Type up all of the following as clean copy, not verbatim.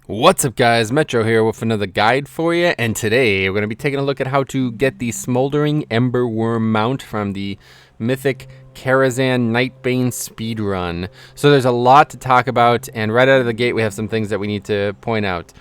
What's up guys, Metro here with another guide for you, and today we're going to be taking a look at how to get the Smoldering Ember Wyrm mount from the Mythic Karazhan Nightbane speedrun. So there's a lot to talk about, and right out of the gate we have some things that we need to point out.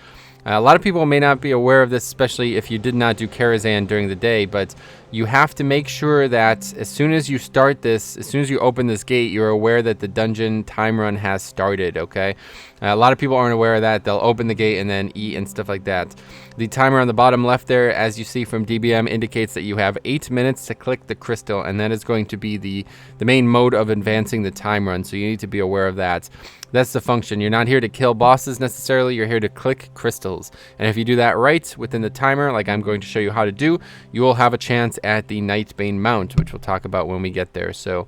A lot of people may not be aware of this, especially if you did not do Karazhan during the day, but you have to make sure that as soon as you start this, as soon as you open this gate, you're aware that the dungeon time run has started, okay? A lot of people aren't aware of that. They'll open the gate and then eat and stuff like that. The timer on the bottom left there, as you see from DBM, indicates that you have 8 minutes to click the crystal, and that is going to be the main mode of advancing the time run, so you need to be aware of that. That's the function. You're not here to kill bosses necessarily, you're here to click crystals. And if you do that right within the timer, like I'm going to show you how to do, you will have a chance at the Nightbane mount, which we'll talk about when we get there. So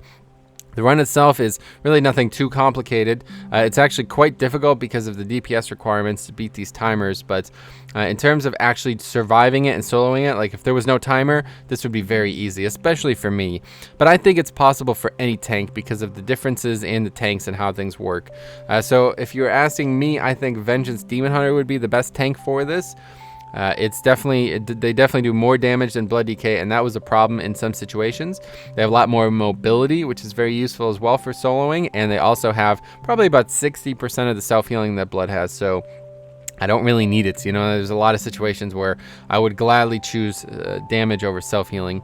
the run itself is really nothing too complicated. It's actually quite difficult because of the DPS requirements to beat these timers, but in terms of actually surviving it and soloing it, like if there was no timer, this would be very easy, especially for me. But I think it's possible for any tank because of the differences in the tanks and how things work. So if you're asking me, I think Vengeance Demon Hunter would be the best tank for this. They definitely do more damage than Blood DK, and that was a problem in some situations. They have a lot more mobility, which is very useful as well for soloing, and they also have probably about 60% of the self-healing that Blood has, so I don't really need it. You know, there's a lot of situations where I would gladly choose damage over self-healing.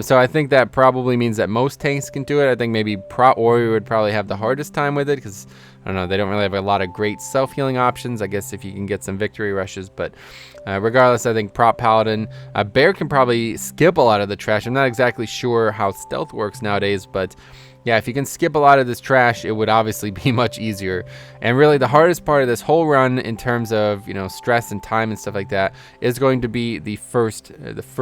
So I think that probably means that most tanks can do it. I think maybe Prot Warrior would probably have the hardest time with it because, I don't know, they don't really have a lot of great self-healing options. I guess if you can get some victory rushes, but regardless, I think Prot Paladin, Bear can probably skip a lot of the trash. I'm not exactly sure how stealth works nowadays, but yeah, if you can skip a lot of this trash, it would obviously be much easier. And really the hardest part of this whole run in terms of, you know, stress and time and stuff like that is going to be the first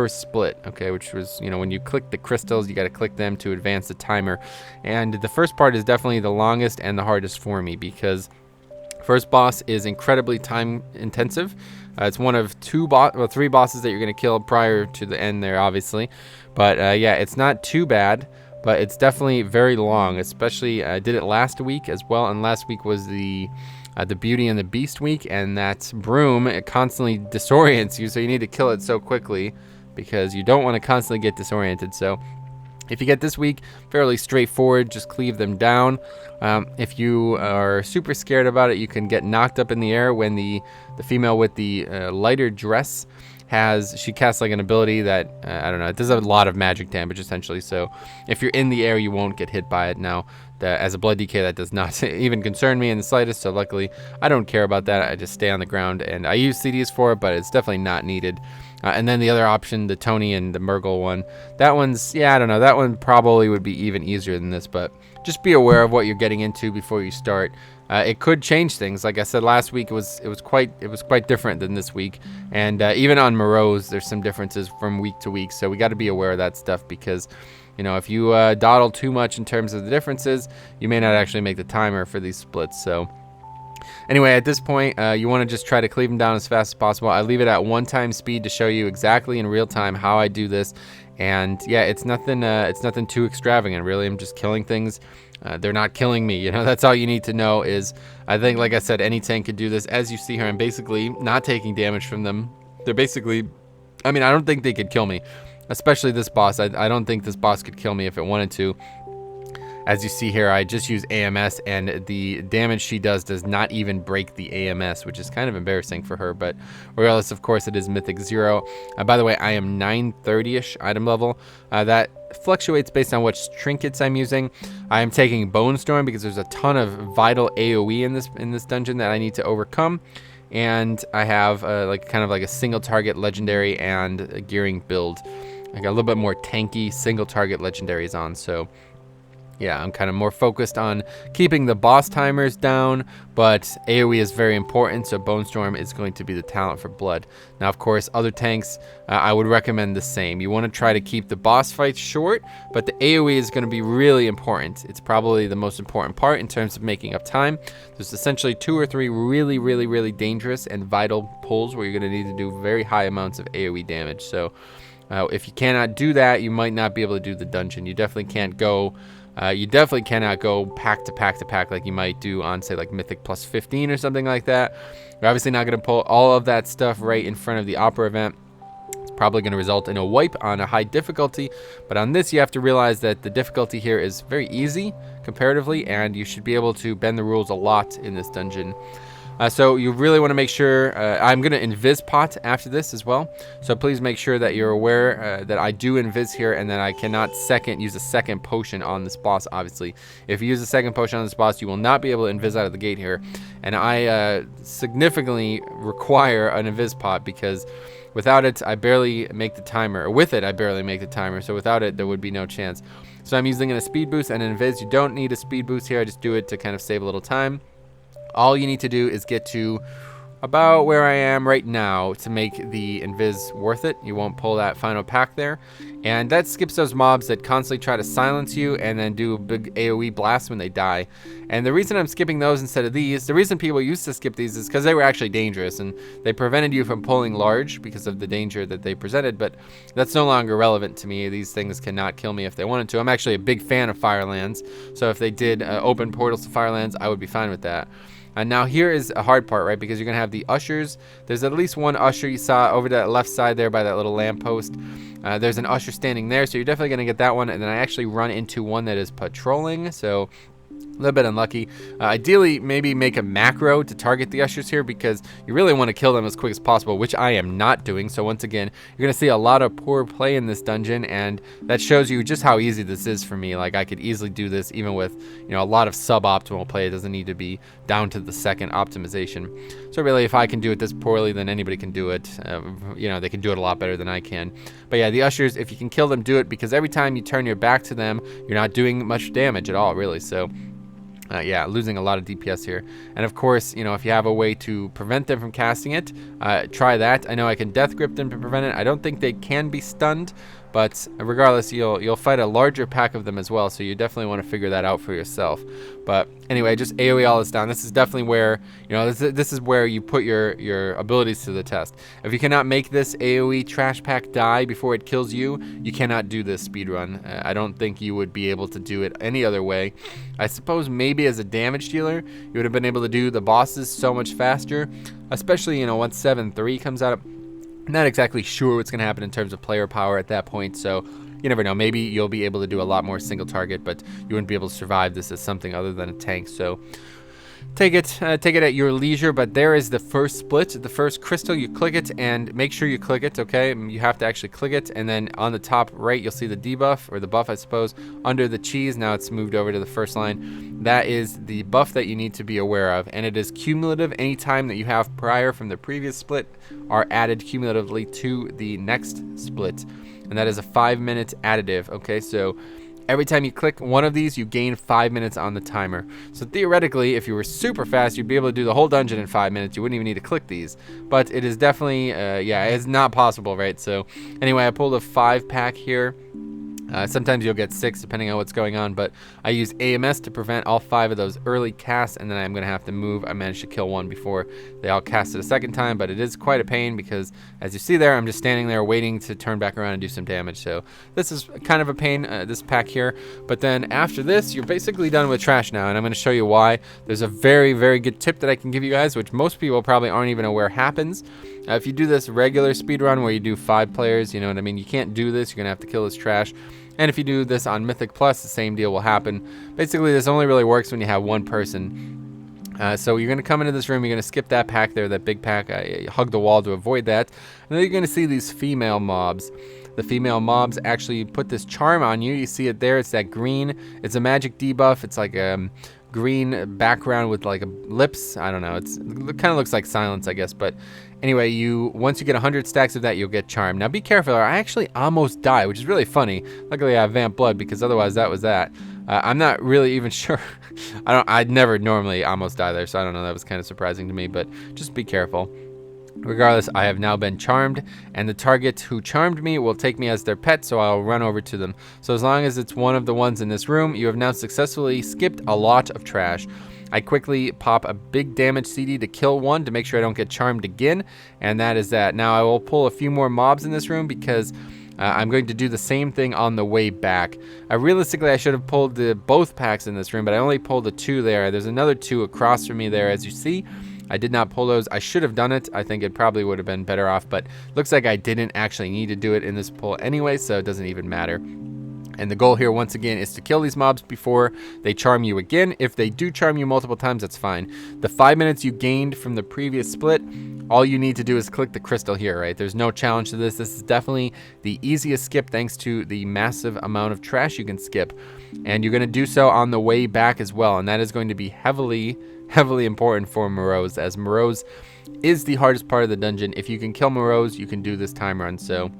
split, okay, which was, you know, when you click the crystals, you got to click them to advance the timer. And the first part is definitely the longest and the hardest for me because first boss is incredibly time intensive. It's one of three bosses that you're going to kill prior to the end there, obviously. But yeah, it's not too bad. But it's definitely very long, especially I did it last week as well, and last week was the Beauty and the Beast week, and that broom, it constantly disorients you, so you need to kill it so quickly because you don't want to constantly get disoriented. So if you get this week, fairly straightforward, just cleave them down. If you are super scared about it, you can get knocked up in the air when the female with the lighter dress she casts like an ability that, I don't know, it does a lot of magic damage essentially, so if you're in the air you won't get hit by it. Now, as a Blood DK, that does not even concern me in the slightest, so luckily I don't care about that. I just stay on the ground, and I use CDs for it, but it's definitely not needed. And then the other option, the Tony and the Murgle one, that one's, yeah, I don't know, that one probably would be even easier than this, but just be aware of what you're getting into before you start. It could change things. Like I said last week, it was quite different than this week, and even on Moroes, there's some differences from week to week. So we got to be aware of that stuff because, you know, if you dawdle too much in terms of the differences, you may not actually make the timer for these splits. So anyway, at this point, you want to just try to cleave them down as fast as possible. I leave it at 1x speed to show you exactly in real time how I do this. And yeah, it's nothing too extravagant, really. I'm just killing things. They're not killing me, you know. That's all you need to know. Is I think, like I said, any tank could do this. As you see here, I'm basically not taking damage from them. They're basically, I mean, I don't think they could kill me, especially this boss. I don't think this boss could kill me if it wanted to. As you see here, I just use AMS, and the damage she does not even break the AMS, which is kind of embarrassing for her, but regardless, of course, it is Mythic 0. By the way, I am 930-ish item level. That fluctuates based on which trinkets I'm using. I am taking Bone Storm because there's a ton of vital AoE in this dungeon that I need to overcome. And I have kind of like a single target legendary and a gearing build. I got a little bit more tanky single target legendaries on, so yeah, I'm kind of more focused on keeping the boss timers down, but AoE is very important, so Bone Storm is going to be the talent for Blood. Now, of course, other tanks, I would recommend the same. You want to try to keep the boss fights short, but the AoE is going to be really important. It's probably the most important part in terms of making up time. There's essentially 2 or 3 really dangerous and vital pulls where you're going to need to do very high amounts of AoE damage. So if you cannot do that, you might not be able to do the dungeon. You definitely can't go You definitely cannot go pack to pack to pack like you might do on, say, like Mythic plus 15 or something like that. You're obviously not going to pull all of that stuff right in front of the Opera event. It's probably going to result in a wipe on a high difficulty, but on this you have to realize that the difficulty here is very easy comparatively, and you should be able to bend the rules a lot in this dungeon. So you really want to make sure, I'm going to invis pot after this as well, so please make sure that you're aware that I do invis here, and that I cannot use a second potion on this boss. Obviously, if you use a second potion on this boss, you will not be able to invis out of the gate here, and I significantly require an invis pot, because without it, I barely make the timer. Or with it, I barely make the timer. So without it, there would be no chance. So I'm using a speed boost and an invis. You don't need a speed boost here. I just do it to kind of save a little time. All you need to do is get to about where I am right now to make the invis worth it. You won't pull that final pack there. And that skips those mobs that constantly try to silence you and then do a big AoE blast when they die. And the reason I'm skipping those instead of these, the reason people used to skip these is because they were actually dangerous and they prevented you from pulling large because of the danger that they presented, but that's no longer relevant to me. These things cannot kill me if they wanted to. I'm actually a big fan of Firelands, so if they did open portals to Firelands, I would be fine with that. And now here is a hard part, right? Because you're going to have the ushers. There's at least one usher you saw over that left side there by that little lamppost. There's an usher standing there, so you're definitely going to get that one. And then I actually run into one that is patrolling, so a little bit unlucky. Ideally, maybe make a macro to target the ushers here, because you really want to kill them as quick as possible, which I am not doing. So once again, you're going to see a lot of poor play in this dungeon, and that shows you just how easy this is for me. Like, I could easily do this even with, you know, a lot of suboptimal play. It doesn't need to be down to the second optimization. So really, if I can do it this poorly, then anybody can do it. You know, they can do it a lot better than I can. But yeah, the ushers, if you can kill them, do it, because every time you turn your back to them, you're not doing much damage at all, really. So yeah, losing a lot of DPS here. And of course, you know, if you have a way to prevent them from casting it, try that. I know I can death grip them to prevent it. I don't think they can be stunned, but regardless, you'll fight a larger pack of them as well, so you definitely want to figure that out for yourself. But anyway, just AoE all this down. This is definitely where, you know, this is where you put your abilities to the test. If you cannot make this AoE trash pack die before it kills you, you cannot do this speedrun. I don't think you would be able to do it any other way. I suppose maybe as a damage dealer, you would have been able to do the bosses so much faster, especially, you know, once 7.3 comes out. I'm not exactly sure what's going to happen in terms of player power at that point, so you never know. Maybe you'll be able to do a lot more single target, but you wouldn't be able to survive this as something other than a tank. So take it at your leisure. But there is the first split, the first crystal. You click it, and make sure you click it, okay? You have to actually click it, and then on the top right, you'll see the debuff, or the buff, I suppose, under the cheese. Now it's moved over to the first line. That is the buff that you need to be aware of, and it is cumulative. Any time that you have prior from the previous split are added cumulatively to the next split, and that is a 5-minute additive, okay? So every time you click one of these, you gain 5 minutes on the timer. So theoretically, if you were super fast, you'd be able to do the whole dungeon in 5 minutes. You wouldn't even need to click these. But it is definitely, yeah, it's not possible, right? So anyway, I pulled a 5-pack here. Sometimes you'll get 6 depending on what's going on, but I use AMS to prevent all 5 of those early casts, and then I'm going to have to move. I managed to kill one before they all casted a second time, but it is quite a pain because, as you see there, I'm just standing there waiting to turn back around and do some damage. So this is kind of a pain, this pack here. But then after this, you're basically done with trash now, and I'm going to show you why. There's a very, very good tip that I can give you guys, which most people probably aren't even aware happens. If you do this regular speedrun where you do 5 players, you know what I mean? You can't do this. You're going to have to kill this trash. And if you do this on Mythic Plus, the same deal will happen. Basically, this only really works when you have one person. So you're going to come into this room, you're going to skip that pack there, that big pack. I hug the wall to avoid that. And then you're going to see these female mobs. The female mobs actually put this charm on you. You see it there. It's that green. It's a magic debuff. It's like a green background with like lips. I don't know. It kind of looks like silence, I guess. But anyway, once you get 100 stacks of that, you'll get charm. Now be careful. I actually almost died, which is really funny. Luckily, I have Vamp Blood because otherwise that was that. I'm not really even sure. I'd never normally almost die there, so I don't know. That was kind of surprising to me, but just be careful. Regardless, I have now been charmed, and the target who charmed me will take me as their pet, so I'll run over to them. So as long as it's one of the ones in this room, you have now successfully skipped a lot of trash. I quickly pop a big damage CD to kill one to make sure I don't get charmed again, and that is that. Now I will pull a few more mobs in this room because I'm going to do the same thing on the way back. Realistically, I should have pulled both packs in this room, but I only pulled the 2 there. There's another 2 across from me there, as you see. I did not pull those. I should have done it. I think it probably would have been better off, but looks like I didn't actually need to do it in this pull anyway, so it doesn't even matter. And the goal here, once again, is to kill these mobs before they charm you again. If they do charm you multiple times, that's fine. The 5 minutes you gained from the previous split, all you need to do is click the crystal here, right? There's no challenge to this. This is definitely the easiest skip thanks to the massive amount of trash you can skip. And you're going to do so on the way back as well. And that is going to be heavily important for Moroes, as Moroes is the hardest part of the dungeon. If you can kill Moroes, you can do this time run. So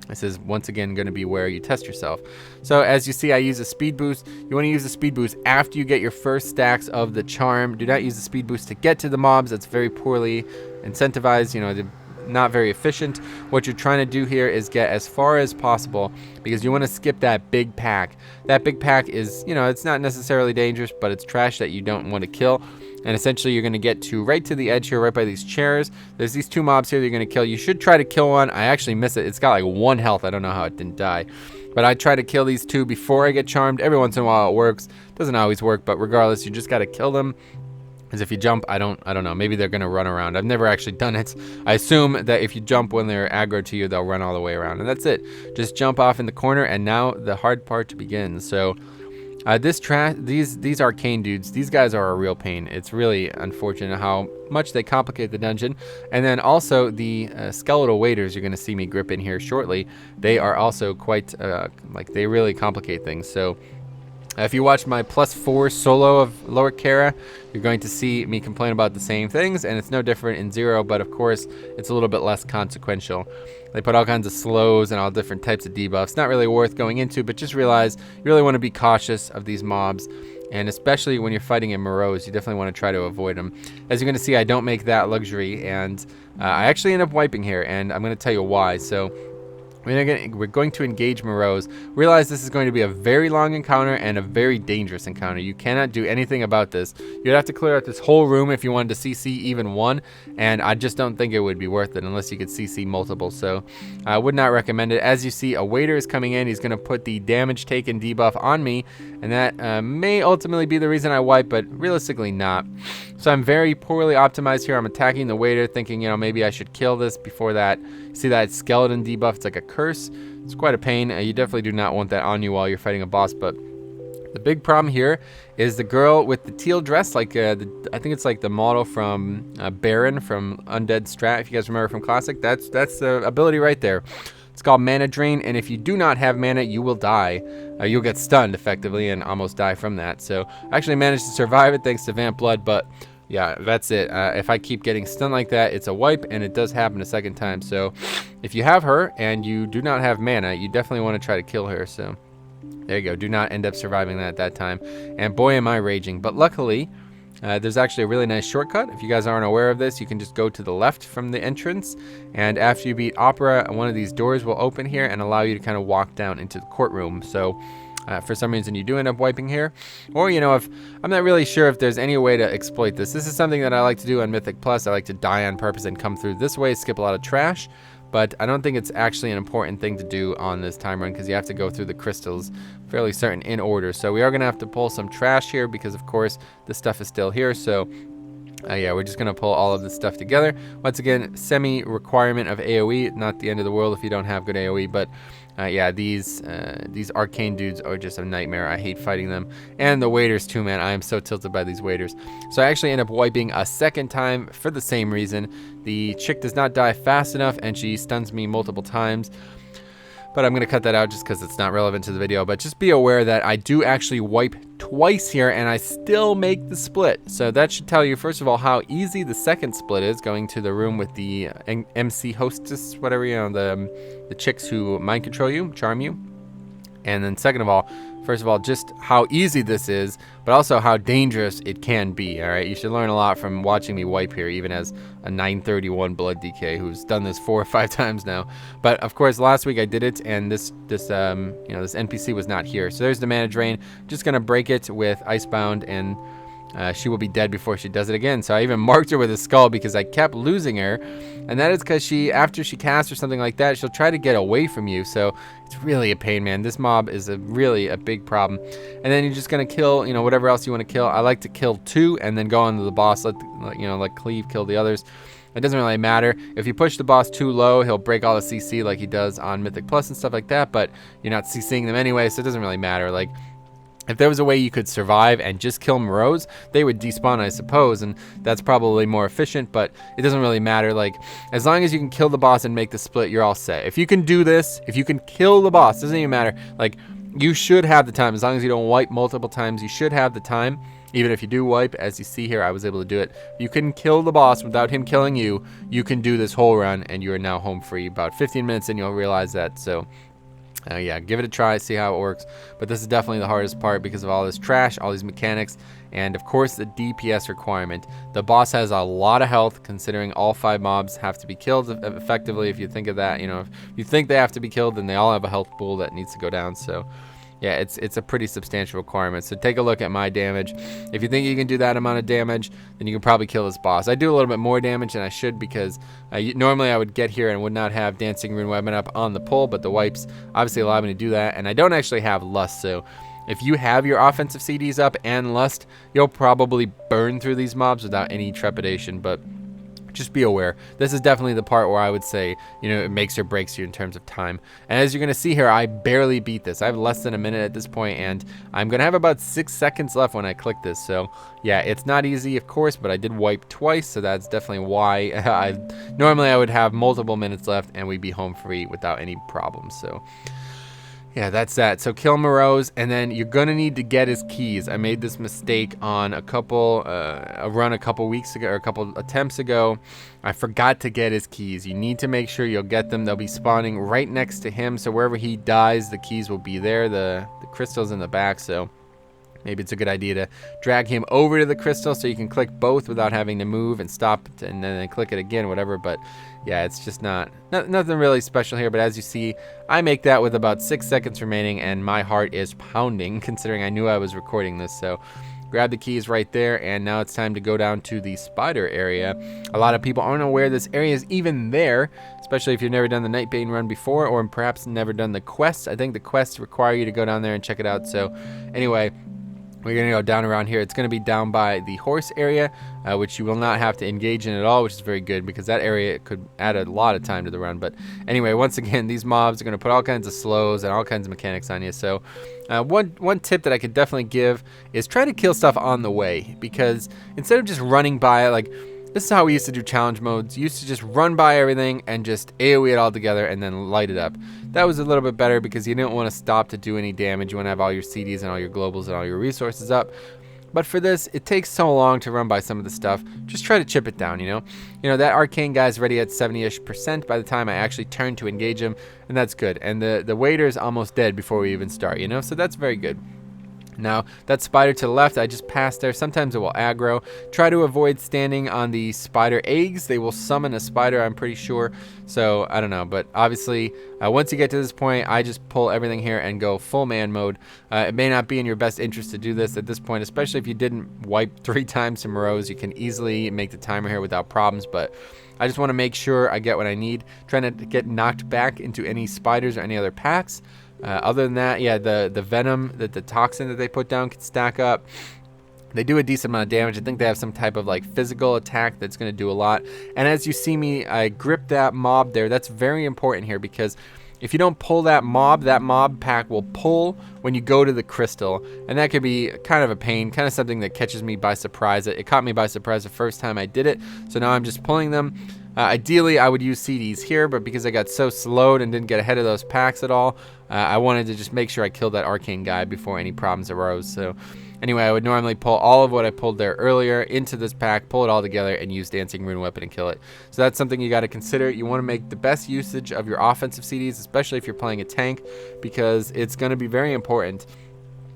this is once again going to be where you test yourself. So as you see, I use a speed boost. You want to use the speed boost after you get your first stacks of the charm. Do not use the speed boost to get to the mobs. That's very poorly incentivized, you know, not very efficient. What you're trying to do here is get as far as possible, because you want to skip that big pack. That big pack is, you know, it's not necessarily dangerous, but it's trash that you don't want to kill. And essentially you're going to get to right to the edge here, right by these chairs. There's these 2 mobs here that you're going to kill. You should try to kill one. I actually miss it. It's got like 1 health. I don't know how it didn't die. But I try to kill these 2 before I get charmed. Every once in a while it works. Doesn't always work, but regardless, you just got to kill them. Because if you jump, I don't know, maybe they're going to run around. I've never actually done it. I assume that if you jump when they're aggro to you, they'll run all the way around. And that's it. Just jump off in the corner, and now the hard part begins. So these arcane dudes, these guys are a real pain. It's really unfortunate how much they complicate the dungeon. And then also the skeletal waders, you're going to see me grip in here shortly. They are also quite, they really complicate things. So if you watch my +4 solo of Lower Kara, you're going to see me complain about the same things, and it's no different in 0, but of course, it's a little bit less consequential. They put all kinds of slows and all different types of debuffs. Not really worth going into, but just realize you really want to be cautious of these mobs, and especially when you're fighting in Moroes, you definitely want to try to avoid them. As you're going to see, I don't make that luxury, and I actually end up wiping here, and I'm going to tell you why. So we're going to engage Moroes. Realize this is going to be a very long encounter and a very dangerous encounter. You cannot do anything about this. You'd have to clear out this whole room if you wanted to CC even 1, and I just don't think it would be worth it unless you could CC multiple. So I would not recommend it. As you see, a waiter is coming in. He's going to put the damage taken debuff on me, and that may ultimately be the reason I wipe, but realistically not. So I'm very poorly optimized here. I'm attacking the waiter, thinking, you know, maybe I should kill this before that. See that skeleton debuff? It's like a curse. It's quite a pain. You definitely do not want that on you while you're fighting a boss. But the big problem here is the girl with the teal dress, like I think it's like the model from Baron from Undead Strat. If you guys remember from Classic, that's the ability right there. It's called Mana Drain, and if you do not have mana, you will die. You'll get stunned effectively and almost die from that. So I actually managed to survive it thanks to Vamp Blood, but yeah, that's it. If I keep getting stunned like that, it's a wipe, and it does happen a second time. So if you have her and you do not have mana, you definitely want to try to kill her. So there you go. Do not end up surviving that at that time. And boy, am I raging. But luckily, there's actually a really nice shortcut. If you guys aren't aware of this, you can just go to the left from the entrance, and after you beat Opera, one of these doors will open here and allow you to kind of walk down into the courtroom. So for some reason you do end up wiping here, or you know, if I'm not really sure if there's any way to exploit this. This is something that I like to do on Mythic Plus. I like to die on purpose and come through this way, skip a lot of trash, but I don't think it's actually an important thing to do on this time run, because you have to go through the crystals fairly certain in order. So we are going to have to pull some trash here, because of course the stuff is still here. So yeah, we're just going to pull all of this stuff together. Once again, semi-requirement of AoE, not the end of the world if you don't have good AoE, but yeah, these arcane dudes are just a nightmare. I hate fighting them. And the waiters too, man. I am so tilted by these waiters. So I actually end up wiping a second time for the same reason. The chick does not die fast enough, and she stuns me multiple times. But I'm going to cut that out just because it's not relevant to the video. But just be aware that I do actually wipe twice here, and I still make the split. So that should tell you, first of all, how easy the second split is, going to the room with the MC hostess, whatever, you know, the chicks who mind control you, charm you. And then second of all, first of all, just how easy this is, but also how dangerous it can be. All right, you should learn a lot from watching me wipe here, even as a 931 blood DK who's done this 4 or 5 times now. But of course, last week I did it, and this NPC was not here. So there's the mana drain. Just gonna break it with Icebound, and she will be dead before she does it again. So I even marked her with a skull because I kept losing her. And that is because after she casts or something like that, she'll try to get away from you. So it's really a pain, man. This mob is really a big problem. And then you're just going to kill, whatever else you want to kill. I like to kill 2 and then go on to the boss. Let Cleave kill the others. It doesn't really matter. If you push the boss too low, he'll break all the CC like he does on Mythic Plus and stuff like that. But you're not CCing them anyway, so it doesn't really matter. Like, if there was a way you could survive and just kill Moroes, they would despawn, I suppose, and that's probably more efficient, but it doesn't really matter. Like, as long as you can kill the boss and make the split, you're all set. If you can do this, if you can kill the boss, doesn't even matter. Like, you should have the time. As long as you don't wipe multiple times, you should have the time. Even if you do wipe, as you see here, I was able to do it. You can kill the boss without him killing you. You can do this whole run, and you are now home free. About 15 minutes, and you'll realize that, so... yeah, give it a try, see how it works. But this is definitely the hardest part because of all this trash, all these mechanics, and of course the DPS requirement. The boss has a lot of health, considering all 5 mobs have to be killed effectively. If you think of that, if you think they have to be killed, then they all have a health pool that needs to go down. So yeah, it's a pretty substantial requirement. So take a look at my damage. If you think you can do that amount of damage, then you can probably kill this boss. I do a little bit more damage than I should because normally I would get here and would not have Dancing Rune Weapon up on the pull, but the wipes obviously allow me to do that, and I don't actually have Lust, so if you have your offensive CDs up and Lust, you'll probably burn through these mobs without any trepidation, but just be aware. This is definitely the part where I would say, it makes or breaks you in terms of time. And as you're going to see here, I barely beat this. I have less than a minute at this point, and I'm going to have about 6 seconds left when I click this. So, yeah, it's not easy, of course, but I did wipe twice, so that's definitely why. Normally I would have multiple minutes left, and we'd be home free without any problems. So, yeah, that's that. So kill Moroes, and then you're gonna need to get his keys. I made this mistake on a run a couple weeks ago, or a couple attempts ago. I forgot to get his keys. You need to make sure you'll get them. They'll be spawning right next to him, so wherever he dies, the keys will be there. The crystal's in the back, so maybe it's a good idea to drag him over to the crystal so you can click both without having to move and stop and then click it again, whatever. But yeah, it's just nothing really special here. But as you see, I make that with about 6 seconds remaining, and my heart is pounding considering I knew I was recording this. So grab the keys right there, and now it's time to go down to the spider area. A lot of people aren't aware this area is even there, especially if you've never done the Nightbane run before, or perhaps never done the quests. I think the quests require you to go down there and check it out. So anyway, we're going to go down around here. It's going to be down by the horse area, which you will not have to engage in at all, which is very good because that area could add a lot of time to the run. But anyway, once again, these mobs are going to put all kinds of slows and all kinds of mechanics on you. So one tip that I could definitely give is try to kill stuff on the way, because instead of just running by it, like, this is how we used to do challenge modes. You used to just run by everything and just AoE it all together and then light it up. That was a little bit better because you didn't want to stop to do any damage. You want to have all your CDs and all your globals and all your resources up. But for this, it takes so long to run by some of the stuff. Just try to chip it down, that arcane guy's ready at 70-ish% by the time I actually turn to engage him, and that's good. And the waiter's almost dead before we even start, so that's very good. Now, that spider to the left, I just passed there. Sometimes it will aggro. Try to avoid standing on the spider eggs. They will summon a spider, I'm pretty sure. So, I don't know. But obviously, once you get to this point, I just pull everything here and go full man mode. It may not be in your best interest to do this at this point, especially if you didn't wipe 3 times to Moroes. You can easily make the timer here without problems, but I just want to make sure I get what I need. Trying to get knocked back into any spiders or any other packs. Other than that, yeah, the venom, the toxin that they put down can stack up. They do a decent amount of damage. I think they have some type of like physical attack that's going to do a lot. And as you see me, I grip that mob there. That's very important here because if you don't pull that mob pack will pull when you go to the crystal. And that could be kind of a pain, kind of something that catches me by surprise. It caught me by surprise the first time I did it. So now I'm just pulling them. Ideally, I would use CDs here, but because I got so slowed and didn't get ahead of those packs at all, I wanted to just make sure I killed that arcane guy before any problems arose. So anyway, I would normally pull all of what I pulled there earlier into this pack, pull it all together, and use Dancing Rune Weapon and kill it. So that's something you got to consider. You want to make the best usage of your offensive CDs, especially if you're playing a tank, because it's going to be very important.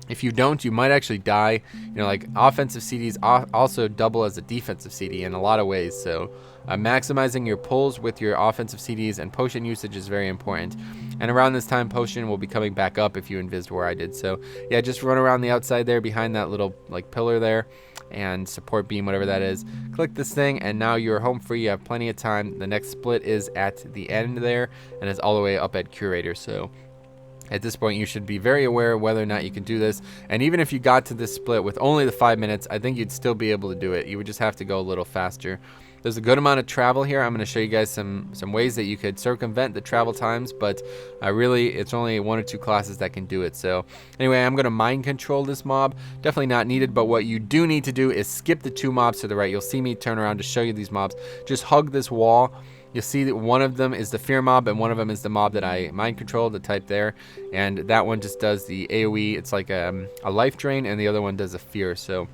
If you don't, you might actually die. Like offensive CDs also double as a defensive CD in a lot of ways. So maximizing your pulls with your offensive CDs and potion usage is very important. And around this time, potion will be coming back up if you invised where I did. So yeah, just run around the outside there behind that little like pillar there and support beam, whatever that is. Click this thing, and now you're home free. You have plenty of time. The next split is at the end there, and it's all the way up at Curator. So at this point, you should be very aware of whether or not you can do this. And even if you got to this split with only the 5 minutes, I think you'd still be able to do it. You would just have to go a little faster. There's a good amount of travel here. I'm going to show you guys some ways that you could circumvent the travel times, but really it's only 1 or 2 classes that can do it. So anyway, I'm going to mind control this mob. Definitely not needed, but what you do need to do is skip the 2 mobs to the right. You'll see me turn around to show you these mobs. Just hug this wall. You'll see that one of them is the fear mob, and one of them is the mob that I mind controlled, the type there. And that one just does the AoE. It's like a life drain, and the other one does a fear. So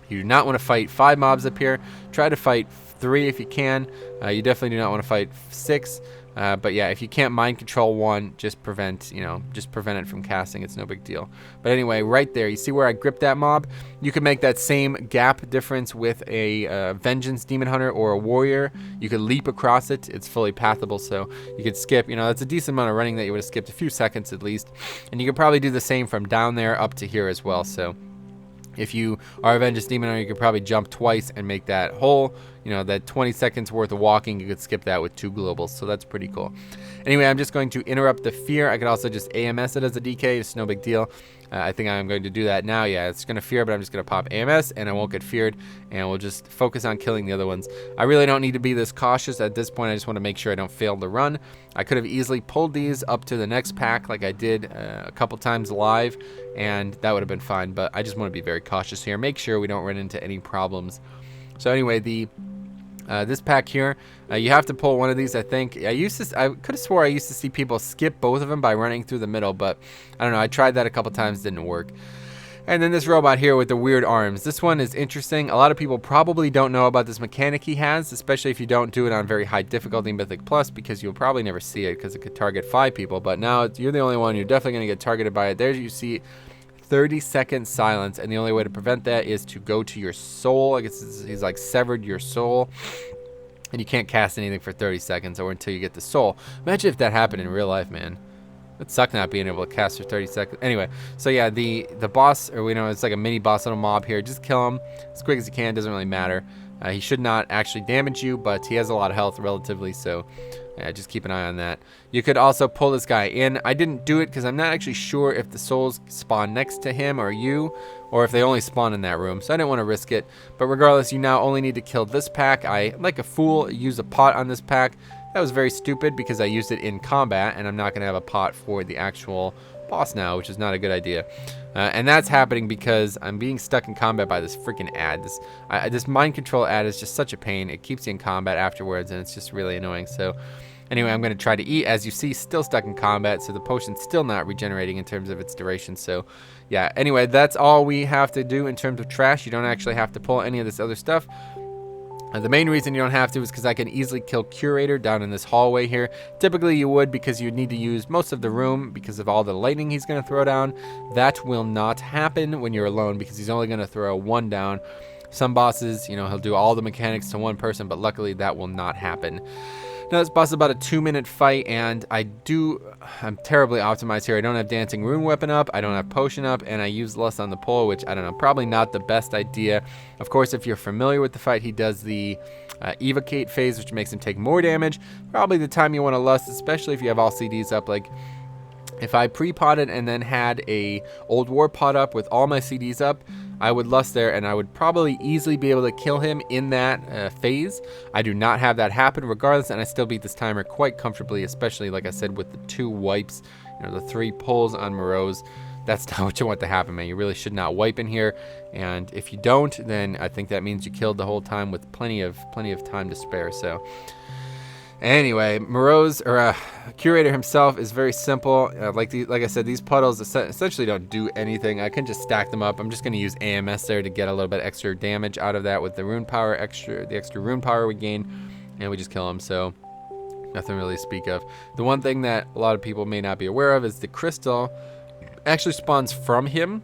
you do not want to fight 5 mobs up here. Try to fight 3 if you can. You definitely do not want to fight 6. But yeah, if you can't mind control 1, just prevent it from casting. It's no big deal. But anyway, right there, you see where I gripped that mob? You can make that same gap difference with a Vengeance Demon Hunter or a Warrior. You could leap across it. It's fully pathable, so you could skip. That's a decent amount of running that you would have skipped, a few seconds at least. And you could probably do the same from down there up to here as well. So if you are a Vengeance Demon Hunter, you could probably jump twice and make that whole, that 20 seconds worth of walking. You could skip that with 2 globals, so that's pretty cool. Anyway, I'm just going to interrupt the fear. I could also just AMS it as a DK. It's no big deal. I think I'm going to do that now. Yeah, it's going to fear, but I'm just going to pop AMS, and I won't get feared, and we'll just focus on killing the other ones. I really don't need to be this cautious at this point. I just want to make sure I don't fail the run. I could have easily pulled these up to the next pack like I did a couple times live, and that would have been fine, but I just want to be very cautious here. Make sure we don't run into any problems. So anyway, this pack here, you have to pull one of these. I think I could have swore I used to see people skip both of them by running through the middle, but I don't know. I tried that a couple times, didn't work. And then this robot here with the weird arms. This one is interesting. A lot of people probably don't know about this mechanic he has, especially if you don't do it on very high difficulty Mythic Plus, because you'll probably never see it because it could target 5 people. But now you're the only one. You're definitely going to get targeted by it. There you see 30-second silence, and the only way to prevent that is to go to your soul. I guess he's like severed your soul, and you can't cast anything for 30 seconds or until you get the soul. Imagine if that happened in real life, man. It'd suck not being able to cast for 30 seconds. Anyway, so yeah, the boss, or it's like a mini boss little mob here. Just kill him as quick as you can. Doesn't really matter. He should not actually damage you, but he has a lot of health relatively, so yeah, just keep an eye on that. You could also pull this guy in. I didn't do it because I'm not actually sure if the souls spawn next to him or you, or if they only spawn in that room, so I didn't want to risk it. But regardless, you now only need to kill this pack. I, like a fool, used a pot on this pack. That was very stupid because I used it in combat, and I'm not going to have a pot for the actual boss now, which is not a good idea. And that's happening because I'm being stuck in combat by this freaking ad. This mind control ad is just such a pain. It keeps you in combat afterwards, and it's just really annoying. So anyway, I'm going to try to eat. As you see, still stuck in combat, so the potion's still not regenerating in terms of its duration. So yeah, anyway, that's all we have to do in terms of trash. You don't actually have to pull any of this other stuff. The main reason you don't have to is because I can easily kill Curator down in this hallway here. Typically you would, because you need to use most of the room because of all the lightning he's going to throw down. That will not happen when you're alone because he's only going to throw 1 down. Some bosses, he'll do all the mechanics to 1 person, but luckily that will not happen. Now this boss is about a 2-minute fight, and I'm terribly optimized here. I don't have Dancing Rune Weapon up, I don't have Potion up, and I use Lust on the Pole, which I don't know, probably not the best idea. Of course, if you're familiar with the fight, he does the Evocate phase, which makes him take more damage. Probably the time you want to Lust, especially if you have all CDs up. Like, if I pre-potted and then had a Old War pot up with all my CDs up, I would Lust there, and I would probably easily be able to kill him in that phase. I do not have that happen regardless, and I still beat this timer quite comfortably, especially, like I said, with the 2 wipes, the 3 pulls on Moroes. That's not what you want to happen, man. You really should not wipe in here, and if you don't, then I think that means you killed the whole time with plenty of time to spare. So anyway, Moroes, or Curator himself, is very simple. Like I said, these puddles essentially don't do anything. I can just stack them up. I'm just going to use AMS there to get a little bit extra damage out of that with the rune power, the extra rune power we gain, and we just kill him. So nothing really to speak of. The one thing that a lot of people may not be aware of is the crystal actually spawns from him.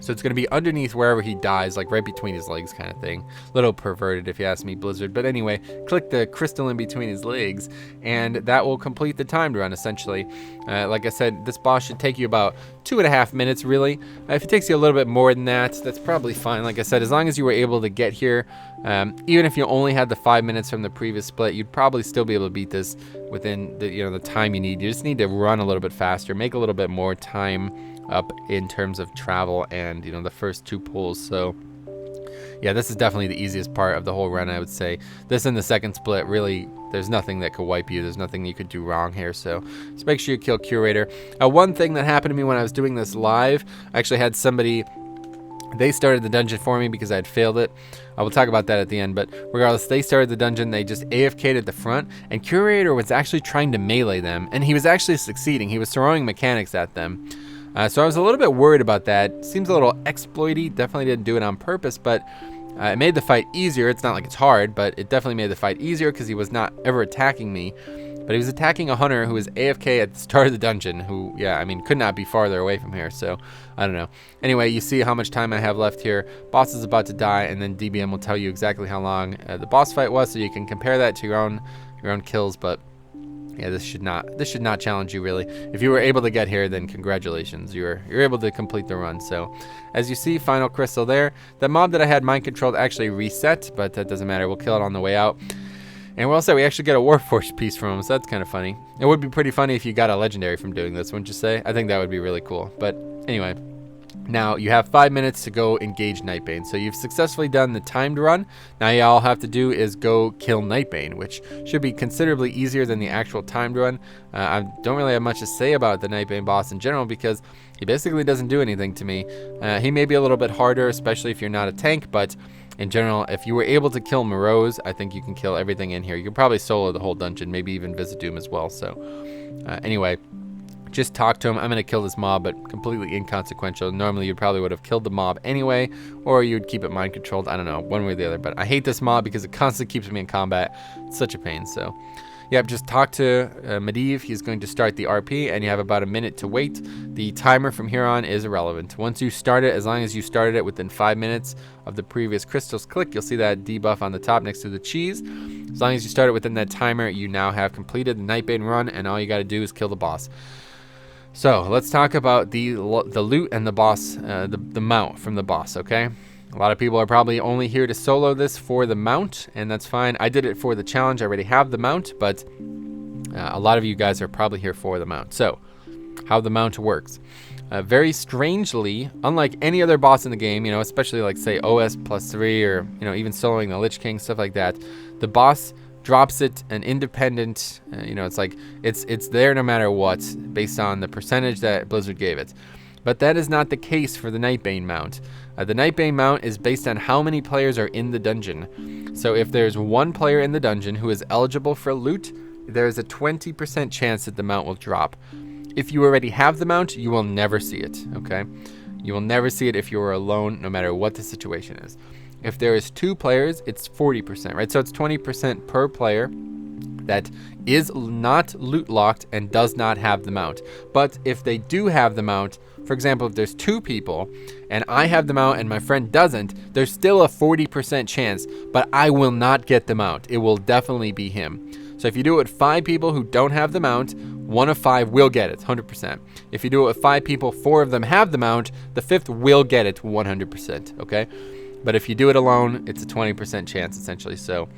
So it's going to be underneath wherever he dies, like right between his legs kind of thing. Little perverted if you ask me, Blizzard. But anyway, click the crystal in between his legs, and that will complete the timed run, essentially. Like I said, this boss should take you about 2.5 minutes, really. If it takes you a little bit more than that, that's probably fine. Like I said, as long as you were able to get here, even if you only had the 5 minutes from the previous split, you'd probably still be able to beat this within the time you need. You just need to run a little bit faster, make a little bit more time up in terms of travel and the first 2 pulls. So yeah, this is definitely the easiest part of the whole run, I would say. This and the second split, really, there's nothing that could wipe you. There's nothing you could do wrong here. So just make sure you kill Curator. One thing that happened to me when I was doing this live, I actually had somebody, they started the dungeon for me because I had failed it. I will talk about that at the end, but regardless, they started the dungeon. They just AFK'd at the front, and Curator was actually trying to melee them, and he was actually succeeding. He was throwing mechanics at them. So I was a little bit worried about that. Seems a little exploity. Definitely didn't do it on purpose, but it made the fight easier. It's not like it's hard, but it definitely made the fight easier because he was not ever attacking me. But he was attacking a hunter who was AFK at the start of the dungeon, who, yeah, I mean, could not be farther away from here, so I don't know. Anyway, you see how much time I have left here. Boss is about to die, and then DBM will tell you exactly how long the boss fight was, so you can compare that to your own kills. But yeah, this should not challenge you, really. If you were able to get here, then congratulations. You're able to complete the run. So as you see, final crystal there. The mob that I had mind controlled actually reset, but that doesn't matter. We'll kill it on the way out. And we'll say we actually get a Warforged piece from him, so that's kind of funny. It would be pretty funny if you got a legendary from doing this, wouldn't you say? I think that would be really cool. But anyway, now you have 5 minutes to go engage Nightbane. So you've successfully done the timed run. Now you all have to do is go kill Nightbane, which should be considerably easier than the actual timed run. I don't really have much to say about the Nightbane boss in general because he basically doesn't do anything to me. He may be a little bit harder, especially if you're not a tank, but in general, if you were able to kill Moroes, I think you can kill everything in here. You could probably solo the whole dungeon, maybe even visit Doom as well. So anyway, just talk to him. I'm going to kill this mob, but completely inconsequential. Normally, you probably would have killed the mob anyway, or you'd keep it mind controlled. I don't know, one way or the other. But I hate this mob because it constantly keeps me in combat. It's such a pain. So yep, just talk to Medivh. He's going to start the RP, and you have about a minute to wait. The timer from here on is irrelevant. Once you start it, as long as you started it within 5 minutes of the previous crystals click, you'll see that debuff on the top next to the cheese. As long as you start it within that timer, you now have completed the Nightbane run, and all you got to do is kill the boss. So let's talk about the loot and the boss, the mount from the boss, okay? A lot of people are probably only here to solo this for the mount, and that's fine. I did it for the challenge. I already have the mount, but a lot of you guys are probably here for the mount. So how the mount works. Very strangely, unlike any other boss in the game, especially like say OS +3 or even soloing the Lich King, stuff like that, the boss drops it an independent, it's like it's there no matter what, based on the percentage that Blizzard gave it. But that is not the case for the Nightbane mount. The Nightbane mount is based on how many players are in the dungeon. So if there's one player in the dungeon who is eligible for loot, there's a 20% chance that the mount will drop. If you already have the mount, you will never see it, okay? You will never see it if you are alone, no matter what the situation is. If there is 2 players, it's 40%, right? So it's 20% per player that is not loot locked and does not have the mount. But if they do have the mount, for example, if there's 2 people and I have the mount and my friend doesn't, there's still a 40% chance, but I will not get the mount. It will definitely be him. So if you do it with 5 people who don't have the mount, 1 of 5 will get it, 100%. If you do it with 5 people, 4 of them have the mount, the 5th will get it 100%, okay? But if you do it alone, it's a 20% chance, essentially. So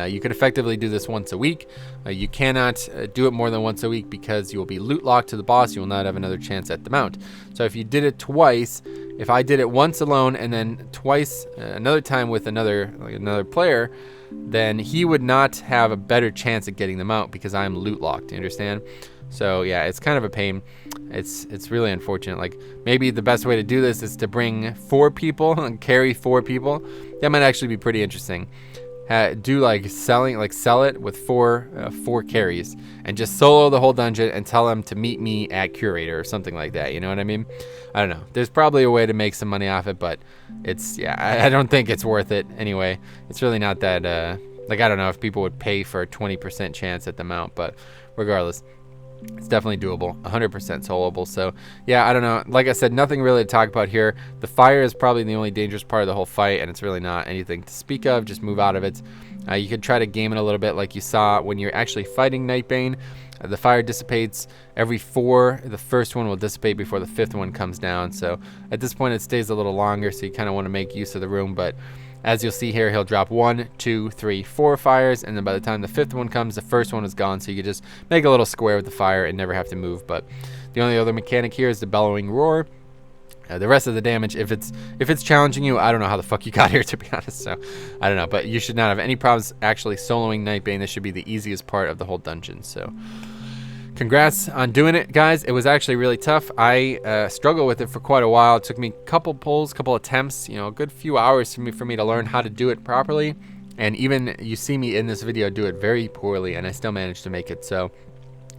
you could effectively do this once a week. You cannot do it more than once a week because you will be loot locked to the boss. You will not have another chance at the mount. So if you did it twice, if I did it once alone and then twice another time with another player, then he would not have a better chance at getting the mount because I'm loot locked. You understand? So yeah, it's kind of a pain. It's really unfortunate. Like maybe the best way to do this is to bring 4 people and carry 4 people. That might actually be pretty interesting. Do sell it with 4 carries and just solo the whole dungeon and tell them to meet me at Curator or something like that. You know what I mean? I don't know. There's probably a way to make some money off it, but I don't think it's worth it anyway. It's really not that I don't know if people would pay for a 20% chance at the mount, but regardless. It's definitely doable, 100% soloable. So yeah, I don't know. Like I said, nothing really to talk about here. The fire is probably the only dangerous part of the whole fight, and it's really not anything to speak of. Just move out of it. You could try to game it a little bit like you saw when you're actually fighting Nightbane. The fire dissipates every 4. The first one will dissipate before the 5th one comes down. So at this point it stays a little longer, so you kind of want to make use of the room. But as you'll see here, he'll drop 1, 2, 3, 4 fires, and then by the time the 5th one comes, the first one is gone. So you could just make a little square with the fire and never have to move. But the only other mechanic here is the bellowing roar. The rest of the damage, if it's challenging you, I don't know how the fuck you got here, to be honest. So I don't know, but you should not have any problems actually soloing Nightbane. This should be the easiest part of the whole dungeon. So congrats on doing it, guys. It was actually really tough. I struggled with it for quite a while. It took me a couple pulls, couple attempts, you know, a good few hours for me to learn how to do it properly. And even you see me in this video do it very poorly, and I still managed to make it. So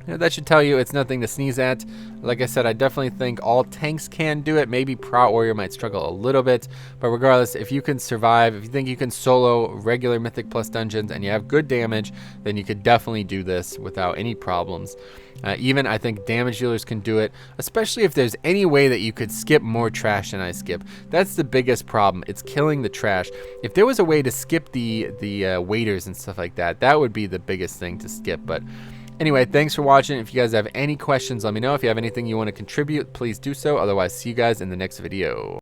that should tell you it's nothing to sneeze at. Like I said, I definitely think all tanks can do it. Maybe Prot Warrior might struggle a little bit, but regardless, if you can survive, if you think you can solo regular Mythic Plus dungeons and you have good damage, then you could definitely do this without any problems. Even I think damage dealers can do it, especially if there's any way that you could skip more trash than I skip. That's the biggest problem. It's killing the trash. If there was a way to skip the waiters and stuff like that, that would be the biggest thing to skip. But anyway, thanks for watching. If you guys have any questions, let me know. If you have anything you want to contribute, please do so. Otherwise, see you guys in the next video.